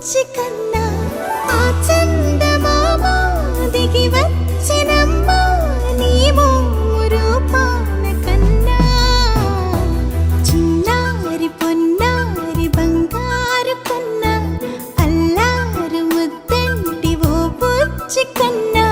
బుచ్చి కన్నా ఆ చందమామ దిగి వచ్చినమ్మ నీ రూపాన కన్నా చిన్నారి పొన్నారి బంగారు కన్నా అల్లారు ముద్దంటి ఓ బుచ్చి కన్నా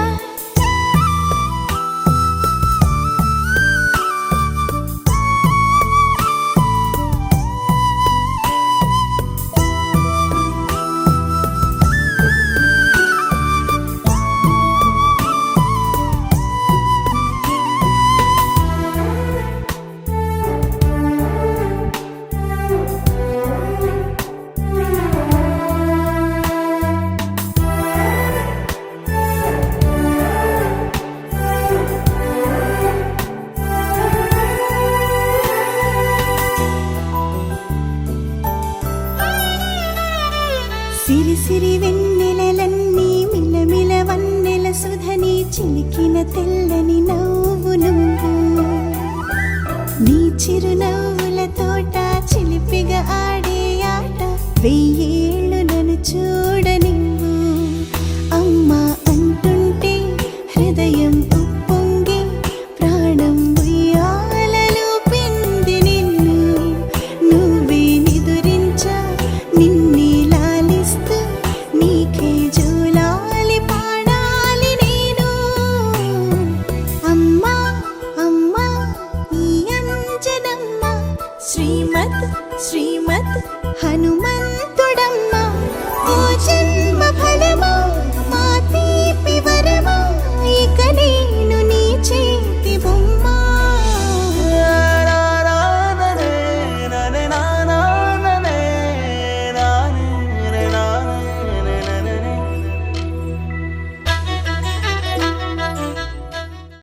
సిరి సిరి వెన్నెలలన్నీ మిలమిల వన్నెల సుధని చిలికిన తెల్లని నవ్వు నువ్వు నీ చిరునవ్వుల తోట చిలిపిగా ఆడే ఆట వెయ్యేళ్ళు నన్ను చూడనివ్వు అమ్మా అంటుంటే హృదయం ఉప్పొంగి ప్రాణం ఉయ్యాలలో పిండి నిన్ను నువ్వే నిదురించా నిన్నే నీకే జోలాలి పాడాలి నేను అమ్మా అమ్మా ఈ అంజనమ్మ శ్రీమత్ శ్రీమత్ హనుమంత